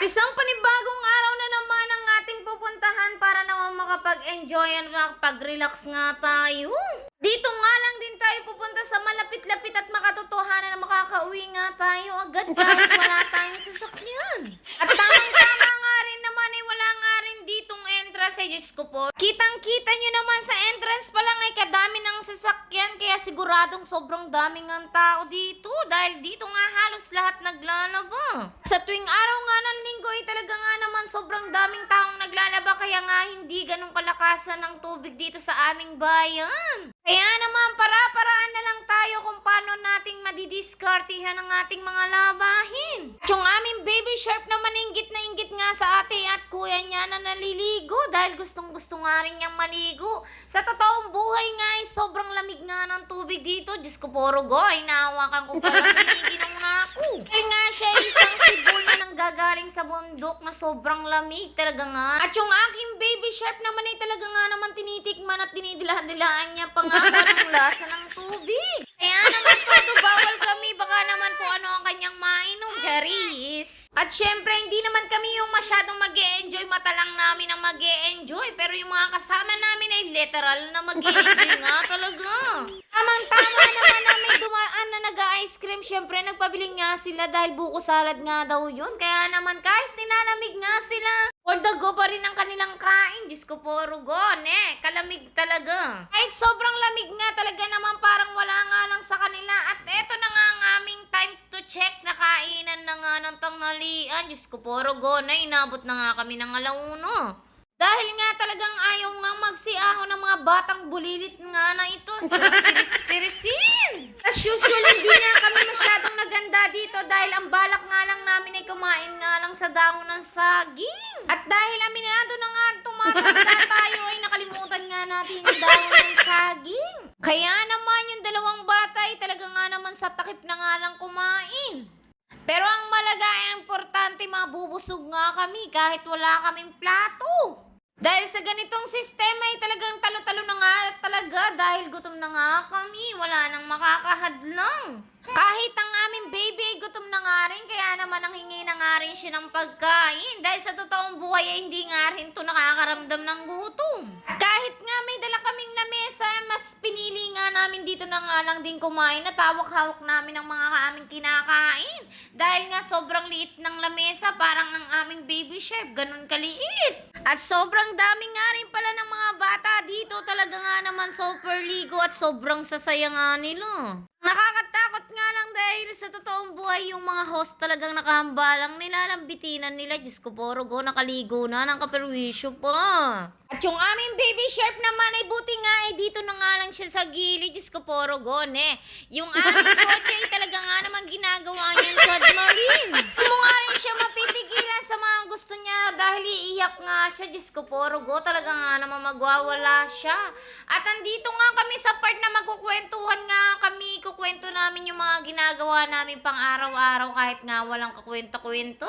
Isang panibagong araw na naman ang ating pupuntahan para naman makapag-enjoy at makapag-relax nga tayo. Dito nga lang din tayo pupunta sa malapit-lapit at makatotohanan na makakauwi nga tayo agad kahit wala tayong sasakyan. At tamang-tama nga rin naman wala nga rin ditong entrance ay Diyos ko po. Kitang-kita nyo naman sa entrance pa lang ay kadami ng sasakyan kaya siguradong sobrang daming ang tao dito dahil dito nga halos lahat naglalaba. Sa tuwing araw nga ng linggo ay talaga nga naman sobrang daming taong naglalaba kaya nga hindi ganun kalakasan ng tubig dito sa aming bayan. Kaya naman para-paraan na lang tayo kung paano nating madidiskartihan ang ating mga labahin. At yung aming baby shark naman inggit na inggit nga sa ate at kuya niya na naliligo dahil gustong-gusto nga rin niyang maligo. Sa totoong buhay nga ay sobrang lamig nga ng tubig dito. Diyos ko po Rugo, ay nahawakan ko palang giniginong na ako. Dahil nga siya ay isang sibol na nanggagaling sa bundok na sobrang lamig talaga nga. At yung aking baby shark naman ay talaga nga naman tinitikman at dinidilah-dilaan niya pa nga walang lasa ng tubig. Kaya naman todo bawal kami, baka naman kung ano ang kanyang mainom, Charis. At syempre, hindi naman kami yung masyadong mag-e-enjoy, mata lang namin ang mag-e-enjoy. Pero yung mga kasama namin ay literal na mag-e-enjoy nga talaga. Tamang-tama naman namin dumaan na nag-ice cream. Syempre, nagpabili nga sila dahil buko salad nga daw yun. Kaya naman kahit nilalamig nga sila, for the go pa rin ang kanilang kain. Diyos ko po, Rugone, kalamig talaga. Kahit sobrang lamig nga talaga naman parang wala nga lang sa kanila. At eto na nga ang aming time to check na kainan na nga ng tanghalian. Diyos ko po, Rugone, inabot na nga kami ng 1:00. Dahil nga talagang ayaw nga magsiahon ng mga batang bulilit nga na ito. Sarap tiris-tirisin. As usual, hindi nga kami masyadong naganda dito dahil ang balak nga lang namin ay kumain nga lang sa dahon ng saging. At dahil aminado na nga tumatanda tayo ay nakalimutan nga natin yung dahon ng saging. Kaya naman yung dalawang bata ay talaga nga naman sa takip na nga lang kumain. Pero ang malaga ay importante mabubusog nga kami kahit wala kaming plato. Dahil sa ganitong sistema ay talagang talo-talo na nga talaga dahil gutom na nga kami, wala nang makakahadlang. Kahit ang aming baby ay gutom na nga rin, kaya naman ang hingi na nga rin siya ng pagkain. Dahil sa totoong buhay ay hindi nga rin ito nakakaramdam ng gutom. Kahit nga may dala kaming lamesa, mas pinili nga namin dito na nga lang din kumain at hawak-hawak namin ang mga aming kinakain. Dahil nga sobrang liit ng lamesa, parang ang aming baby chef, ganun kaliit. At sobrang dami nga rin pala ng mga bata dito, talaga nga naman super ligo at sobrang sasaya nga nila. Nakakatakot nga lang dahil sa totoong buhay yung mga host talagang nakahambalang nilalambitinan nila. Diyos ko po, Rugo, nakaligo na ng kaperwisyo pa. At yung aming baby shark naman ay buti nga ay dito na nga lang siya sa gilid. Diyos ko po, Rugo, yung aming kotse ay talaga nga naman ginagawa niyan submarine. Hindi mo nga rin siya mapipigilan sa mga gusto niya dahil iiyak nga siya. Diyos ko po, Rugo, talaga nga naman magwawala siya. At andito nga kami sa part na magkukwentuhan nga kami. Kukwento namin yung mga ginagawa namin pang araw-araw kahit nga walang kakwento-kwento.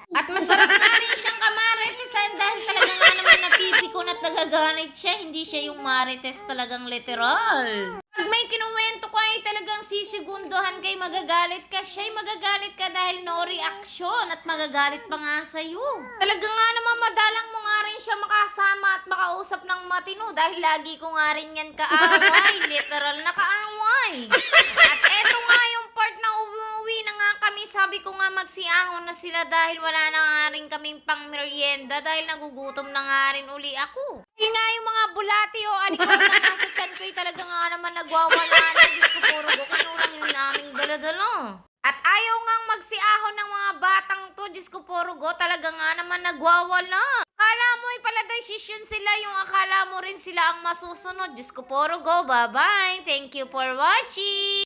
At masarap nga rin siyang kamaritesan dahil talaga nga naman napipikon at nagaganit siya. Hindi siya yung marites talagang literal. Pag may kinuwento ko ay talagang sisigundohan kay magagalit ka. Siya'y magagalit ka dahil no reaction at magagalit pa nga sa'yo. Talaga nga naman madalang mo nga rin siya makasama at makausap ng matino dahil lagi ko nga rin yan kaaway. Literal na kaaway. At eto nga yung part na umuwi na nga kami. Sabi ko nga magsiahon na sila dahil wala na nga rin kaming pang merienda dahil nagugutom na nga rin uli ako. Dahil nga yung mga bulati o alikot na nga sa tiyan ko ay talaga nga naman nagwawala na. Diyos ko puro kinulang yung naming daladalo. At ayaw ngang magsiahon ng mga batang to. Diyos ko puro talaga nga naman nagwawala. Akala mo ay pala decision sila, yung akala mo rin sila ang masusunod. Diyos ko puro bye-bye. Thank you for watching.